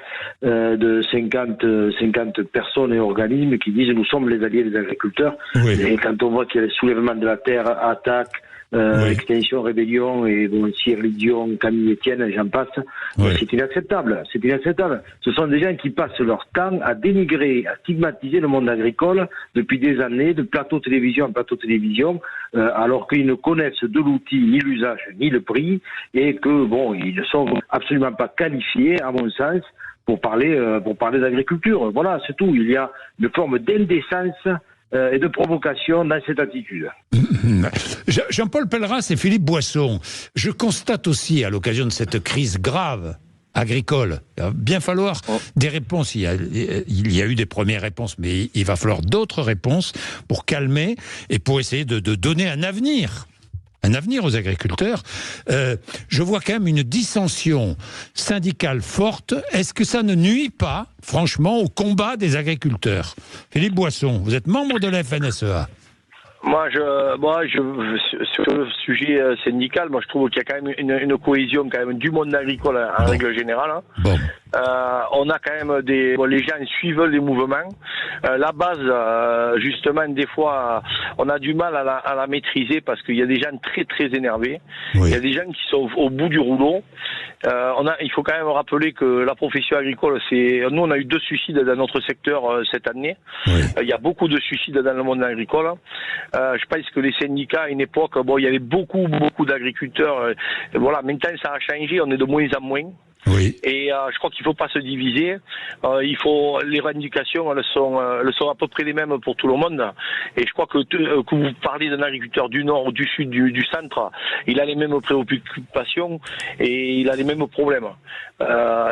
de 50 personnes et organismes qui disent nous sommes les alliés des agriculteurs. Oui. Et quand on voit qu'il y a le soulèvement de la terre, attaque, Extinction, Rébellion et Cyril Dion, Camille Etienne, j'en passe. C'est inacceptable. Ce sont des gens qui passent leur temps à dénigrer, à stigmatiser le monde agricole depuis des années, de plateau télévision en plateau télévision, alors qu'ils ne connaissent de l'outil ni l'usage ni le prix, et que ils ne sont absolument pas qualifiés, à mon sens, pour parler d'agriculture. Voilà, c'est tout. Il y a une forme d'indécence et de provocation dans cette attitude. Jean-Paul Pelleras et Philippe Boisson, je constate aussi à l'occasion de cette crise grave agricole, il va bien falloir des réponses. Il y a eu des premières réponses, mais il va falloir d'autres réponses pour calmer et pour essayer de donner un avenir aux agriculteurs. Je vois quand même une dissension syndicale forte. Est-ce que ça ne nuit pas, franchement, au combat des agriculteurs ? Philippe Boisson, vous êtes membre de la FNSEA. Moi, sur le sujet syndical, je trouve qu'il y a quand même une cohésion quand même du monde agricole en règle générale. Hein. Bon. On a quand même les gens suivent les mouvements. La base, justement, des fois, on a du mal à la maîtriser parce qu'il y a des gens très très énervés. Oui. Il y a des gens qui sont au bout du rouleau. Il faut quand même rappeler que la profession agricole, nous on a eu 2 suicides dans notre secteur cette année. Oui. Il y a beaucoup de suicides dans le monde agricole. Je pense que les syndicats, à une époque, il y avait beaucoup d'agriculteurs. Voilà, maintenant ça a changé, on est de moins en moins. Oui. Et je crois qu'il ne faut pas se diviser. Les revendications, elles sont à peu près les mêmes pour tout le monde. Et je crois que vous parlez d'un agriculteur du nord ou du sud, du centre, il a les mêmes préoccupations et il a les mêmes problèmes.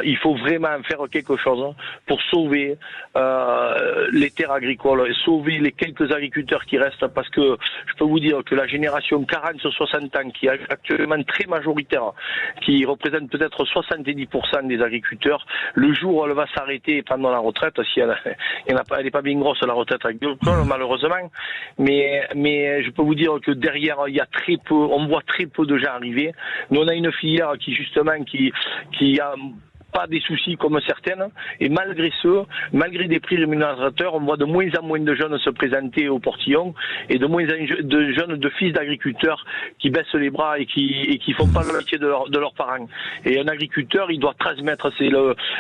Il faut vraiment faire quelque chose pour sauver les terres agricoles, sauver les quelques agriculteurs qui restent, parce que je peux vous dire que la génération 40-60 ans, qui est actuellement très majoritaire, qui représente peut-être 70% des agriculteurs, le jour où elle va s'arrêter et prendre la retraite, si elle n'est pas bien grosse la retraite agricole, malheureusement, mais je peux vous dire que derrière il y a très peu, on voit très peu de gens arriver. Nous on a une filière qui justement qui a pas des soucis comme certaines. Et malgré des prix rémunérateurs, on voit de moins en moins de jeunes se présenter au portillon et de moins en moins de jeunes, de fils d'agriculteurs qui baissent les bras et qui font pas le métier de leurs parents. Et un agriculteur, il doit transmettre, c'est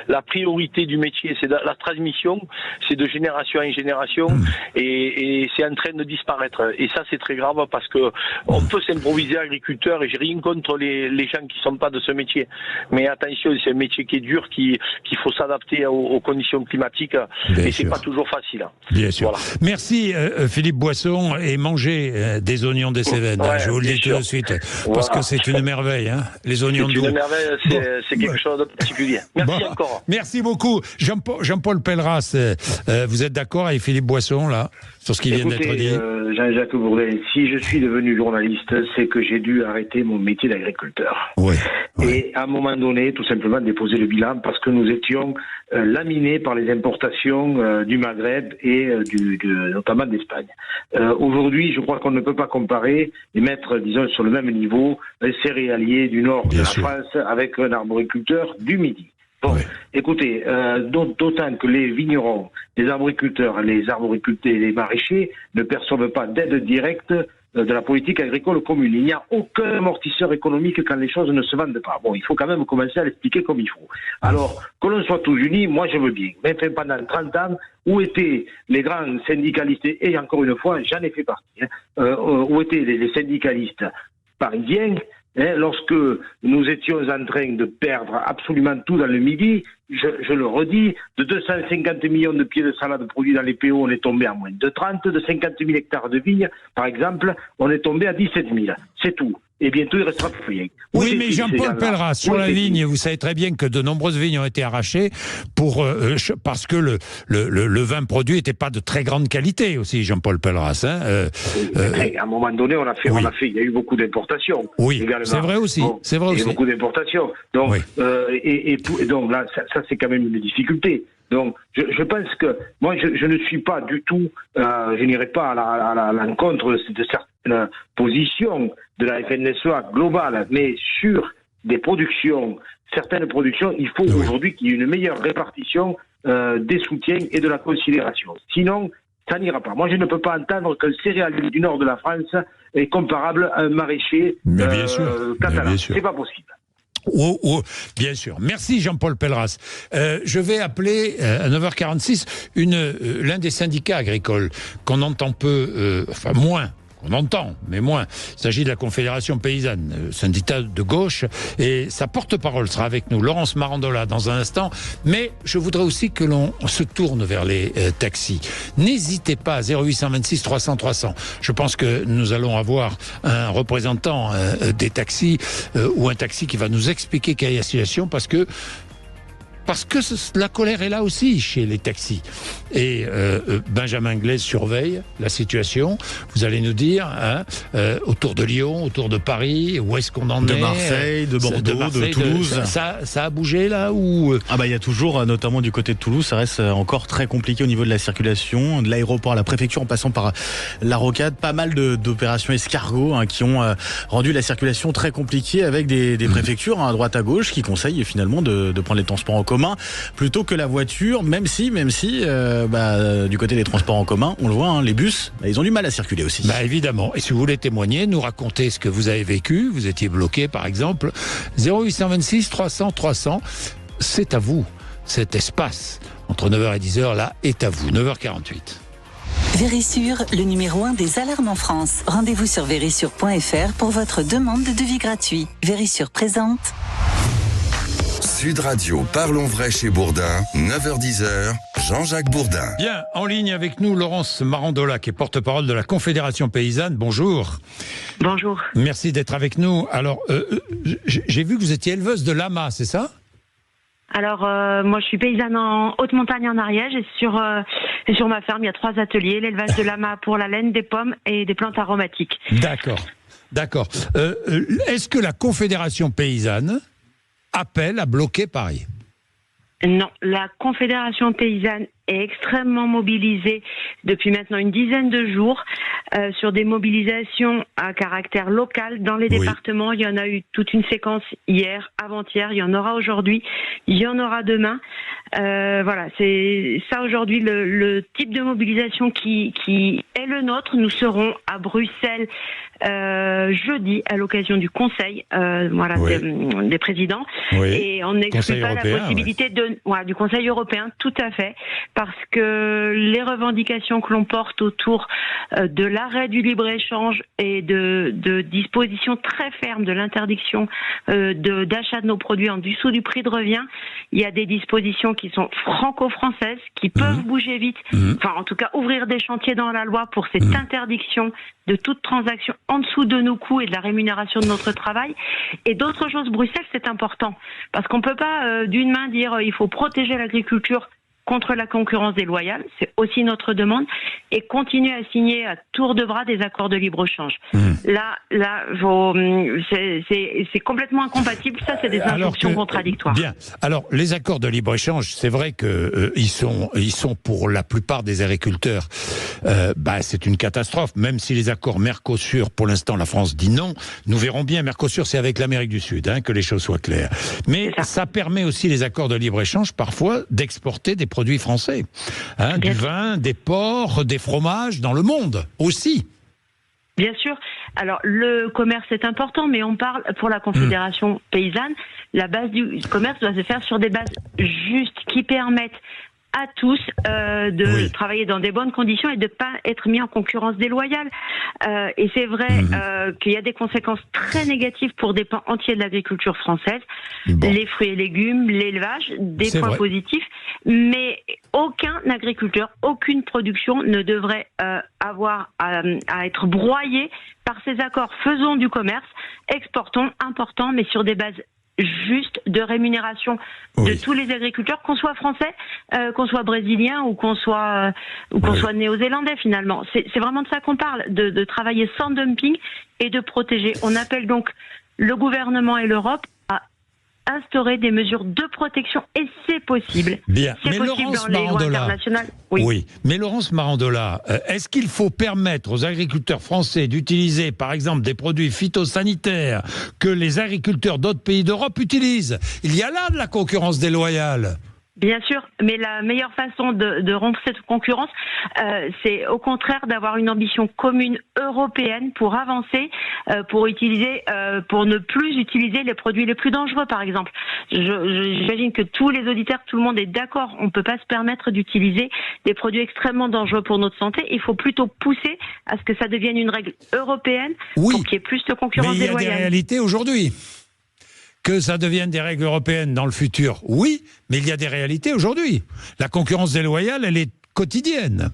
la priorité du métier, c'est la transmission, c'est de génération en génération et c'est en train de disparaître. Et ça, c'est très grave parce que on peut s'improviser agriculteur et j'ai rien contre les gens qui sont pas de ce métier. Mais attention, c'est un métier qui est dur, qu'il faut s'adapter aux conditions climatiques et c'est pas toujours facile. Bien sûr. Voilà. Merci Philippe Boisson et mangez des oignons des Cévennes. Ouais, je vous le dis tout de suite parce que c'est une merveille, hein, les oignons doux. C'est une merveille, c'est quelque chose de particulier. Merci encore. Merci beaucoup. Jean-Paul Pelleras, vous êtes d'accord avec Philippe Boisson là sur ce qui vient d'être dit? Jean-Jacques Bourdin, si je suis devenu journaliste, c'est que j'ai dû arrêter mon métier d'agriculteur. Oui. Et à un moment donné, tout simplement déposer le bilan parce que nous étions laminés par les importations du Maghreb et notamment d'Espagne. Aujourd'hui, je crois qu'on ne peut pas comparer et mettre, disons, sur le même niveau les céréaliers du nord de la France avec un arboriculteur du Midi. Bon, écoutez, d'autant que les vignerons, les arboriculteurs, les maraîchers ne perçoivent pas d'aide directe de la politique agricole commune. Il n'y a aucun amortisseur économique quand les choses ne se vendent pas. Bon, il faut quand même commencer à l'expliquer comme il faut. Alors, que l'on soit tous unis, moi je veux bien. Mais pendant 30 ans, où étaient les grands syndicalistes, et encore une fois, j'en ai fait partie, où étaient les syndicalistes parisiens, lorsque nous étions en train de perdre absolument tout dans le Midi, je le redis, de 250 millions de pieds de salade produits dans les PO, on est tombé à moins de 30, de 50 000 hectares de vignes, par exemple, on est tombé à 17 000. C'est tout. Et bientôt, il ne restera plus rien. Oui, mais Jean-Paul Pelleras, sur la vigne, vous savez très bien que de nombreuses vignes ont été arrachées parce que le vin produit n'était pas de très grande qualité aussi, Jean-Paul Pelleras. À un moment donné, il y a eu beaucoup d'importations. Oui, également. C'est vrai aussi. C'est vrai aussi. Il y a eu beaucoup d'importations. Donc, donc là, ça c'est quand même une difficulté. Donc, je pense que moi, je ne suis pas du tout, je n'irai pas à l'encontre de certaines positions de la FNSEA globale, mais sur des productions, certaines productions, il faut aujourd'hui qu'il y ait une meilleure répartition des soutiens et de la considération. Sinon, ça n'ira pas. Moi, je ne peux pas entendre qu'un céréalier du nord de la France est comparable à un maraîcher catalan. C'est pas possible. Bien sûr. Merci Jean-Paul Pelleras. Je vais appeler à 9h46 l'un des syndicats agricoles qu'on entend peu, moins. On entend, mais moins. Il s'agit de la Confédération Paysanne, syndicat de gauche, et sa porte-parole sera avec nous, Laurence Marandola, dans un instant. Mais je voudrais aussi que l'on se tourne vers les taxis. N'hésitez pas, 0826 300 300. Je pense que nous allons avoir un représentant des taxis ou un taxi qui va nous expliquer quelle est la situation, parce que la colère est là aussi chez les taxis. Et Benjamin Glaise surveille la situation. Vous allez nous dire, autour de Lyon, autour de Paris, où est-ce qu'on en est ? De Marseille, de Bordeaux, de Toulouse. Ça a bougé là ou... il y a toujours, notamment du côté de Toulouse, ça reste encore très compliqué au niveau de la circulation, de l'aéroport à la préfecture en passant par la rocade. Pas mal d'opérations escargots qui ont rendu la circulation très compliquée avec des préfectures à droite à gauche qui conseillent finalement de prendre les transports en commun plutôt que la voiture, même si du côté des transports en commun, on le voit, les bus, ils ont du mal à circuler aussi. Évidemment. Et si vous voulez témoigner, nous raconter ce que vous avez vécu, vous étiez bloqué par exemple, 0826 300 300, c'est à vous. Cet espace entre 9h et 10h là est à vous. 9h48. Vérissure, le numéro 1 des alarmes en France. Rendez-vous sur vérissure.fr pour votre demande de devis gratuit. Vérissure présente. Sud Radio, parlons vrai chez Bourdin, 9h-10h, Jean-Jacques Bourdin. Bien, en ligne avec nous, Laurence Marandola, qui est porte-parole de la Confédération Paysanne. Bonjour. Bonjour. Merci d'être avec nous. Alors, j'ai vu que vous étiez éleveuse de lamas, c'est ça ? Alors, moi, je suis paysanne en haute montagne en Ariège et sur ma ferme, il y a 3 ateliers, l'élevage de lamas pour la laine, des pommes et des plantes aromatiques. D'accord. Est-ce que la Confédération Paysanne appelle à bloquer Paris? Non, la Confédération Paysanne est extrêmement mobilisée depuis maintenant une dizaine de jours. sur des mobilisations à caractère local dans les départements. Il y en a eu toute une séquence hier, avant-hier, il y en aura aujourd'hui, il y en aura demain. Voilà, c'est ça aujourd'hui le type de mobilisation qui est le nôtre. Nous serons à Bruxelles jeudi à l'occasion du Conseil des présidents et on n'exclut pas la possibilité du Conseil européen, tout à fait, parce que les revendications que l'on porte autour de l'arrêt du libre-échange et de dispositions très fermes de l'interdiction d'achat de nos produits en dessous du prix de revient, il y a des dispositions qui sont franco-françaises, qui peuvent bouger vite, enfin en tout cas ouvrir des chantiers dans la loi pour cette interdiction de toute transaction en dessous de nos coûts et de la rémunération de notre travail. Et d'autres choses, Bruxelles, c'est important, parce qu'on ne peut pas d'une main dire il faut protéger l'agriculture contre la concurrence déloyale, c'est aussi notre demande, et continuer à signer à tour de bras des accords de libre-échange. Là, c'est complètement incompatible, ça c'est des injonctions contradictoires. Bien, alors les accords de libre-échange, c'est vrai que ils sont pour la plupart des agriculteurs, c'est une catastrophe, même si les accords Mercosur, pour l'instant la France dit non, nous verrons bien, Mercosur c'est avec l'Amérique du Sud, que les choses soient claires. Mais ça permet aussi les accords de libre-échange parfois d'exporter des produits français, du vin, des porcs, des fromages dans le monde aussi. Bien sûr. Alors le commerce est important, mais on parle pour la Confédération paysanne, la base du commerce doit se faire sur des bases justes qui permettent à tous de travailler dans des bonnes conditions et de ne pas être mis en concurrence déloyale. Et c'est vrai qu'il y a des conséquences très négatives pour des pans entiers de l'agriculture française, les fruits et légumes, l'élevage, des points positifs, mais aucun agriculteur, aucune production ne devrait avoir à être broyé par ces accords. Faisons du commerce, exportons, importons, mais sur des bases juste de rémunération de tous les agriculteurs, qu'on soit français, qu'on soit brésilien ou qu'on soit néo-zélandais finalement. C'est vraiment de ça qu'on parle, de travailler sans dumping et de protéger. On appelle donc le gouvernement et l'Europe à instaurer des mesures de protection et c'est possible. Bien. C'est possible dans les lois internationales. Oui. Mais Laurence Marandola, est-ce qu'il faut permettre aux agriculteurs français d'utiliser, par exemple, des produits phytosanitaires que les agriculteurs d'autres pays d'Europe utilisent? Il y a là de la concurrence déloyale. Bien sûr, mais la meilleure façon de rompre cette concurrence, c'est au contraire d'avoir une ambition commune européenne pour avancer, pour ne plus utiliser les produits les plus dangereux, par exemple. J'imagine que tous les auditeurs, tout le monde est d'accord. On ne peut pas se permettre d'utiliser des produits extrêmement dangereux pour notre santé. Il faut plutôt pousser à ce que ça devienne une règle européenne pour qu'il y ait plus de concurrence déloyale. Mais il y a des réalités aujourd'hui. Que ça devienne des règles européennes dans le futur, oui, mais il y a des réalités aujourd'hui. La concurrence déloyale, elle est quotidienne.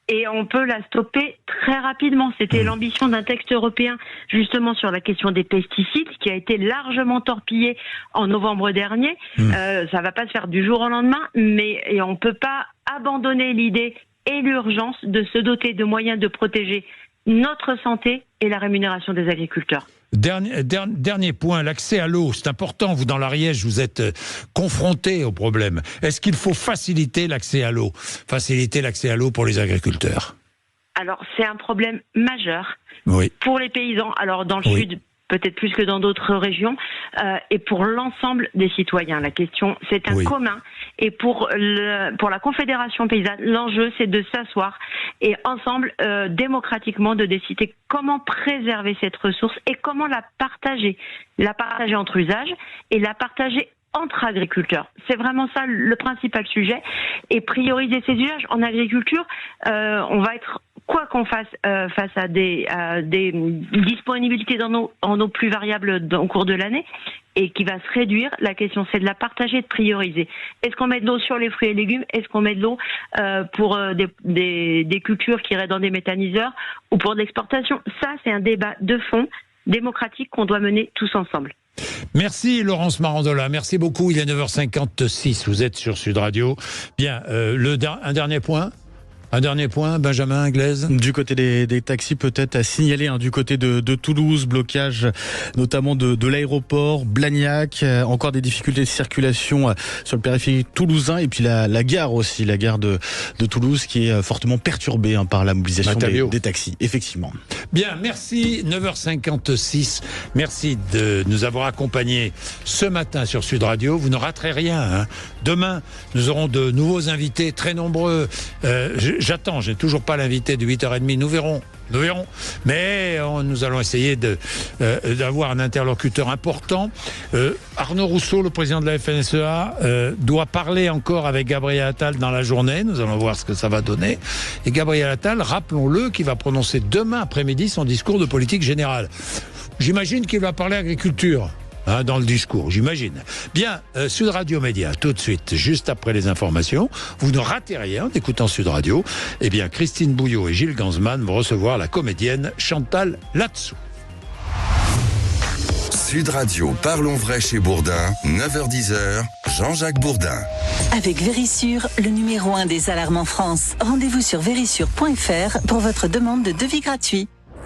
Et on peut la stopper très rapidement. C'était l'ambition d'un texte européen justement sur la question des pesticides qui a été largement torpillé en novembre dernier. Ça va pas se faire du jour au lendemain, et on peut pas abandonner l'idée et l'urgence de se doter de moyens de protéger notre santé et la rémunération des agriculteurs. Dernier point, l'accès à l'eau, c'est important. Vous, dans l'Ariège, vous êtes confrontés au problème. Est-ce qu'il faut faciliter l'accès à l'eau pour les agriculteurs? Alors, c'est un problème majeur pour les paysans. Alors, dans le sud, peut-être plus que dans d'autres régions, et pour l'ensemble des citoyens. La question, c'est un commun. Et pour la Confédération paysanne, l'enjeu, c'est de s'asseoir et ensemble, démocratiquement, de décider comment préserver cette ressource et comment la partager entre usages et la partager entre agriculteurs. C'est vraiment ça le principal sujet. Et prioriser ces usages en agriculture, on va être, quoi qu'on fasse, face à des disponibilités en eau plus variables au cours de l'année et qui va se réduire. La question, c'est de la partager, de prioriser. Est-ce qu'on met de l'eau sur les fruits et légumes? Est-ce qu'on met de l'eau pour des cultures qui iraient dans des méthaniseurs ou pour de l'exportation? Ça, c'est un débat de fond démocratique qu'on doit mener tous ensemble. Merci Laurence Marandola, merci beaucoup. Il est 9h56, vous êtes sur Sud Radio. Bien, un dernier point Un dernier point, Benjamin Glaise. Du côté des taxis, peut-être à signaler, du côté de Toulouse, blocage notamment de l'aéroport, Blagnac, encore des difficultés de circulation sur le périphérique toulousain, et puis la gare aussi, la gare de Toulouse qui est fortement perturbée par la mobilisation des taxis, effectivement. Bien, merci, 9h56, merci de nous avoir accompagnés ce matin sur Sud Radio. Vous ne raterez rien. Demain, nous aurons de nouveaux invités très nombreux. J'attends, j'ai toujours pas l'invité de 8h30, nous verrons. Mais nous allons essayer d'avoir un interlocuteur important. Arnaud Rousseau, le président de la FNSEA, doit parler encore avec Gabriel Attal dans la journée. Nous allons voir ce que ça va donner. Et Gabriel Attal, rappelons-le, qui va prononcer demain après-midi son discours de politique générale. J'imagine qu'il va parler agriculture. Dans le discours, j'imagine. Bien, Sud Radio Média, tout de suite, juste après les informations. Vous ne ratez rien en écoutant Sud Radio. Eh bien, Christine Bouillot et Gilles Gansman vont recevoir la comédienne Chantal Latsou. Sud Radio, parlons vrai chez Bourdin, 9h-10h, Jean-Jacques Bourdin. Avec Vérissure, le numéro 1 des alarmes en France. Rendez-vous sur vérissure.fr pour votre demande de devis gratuit.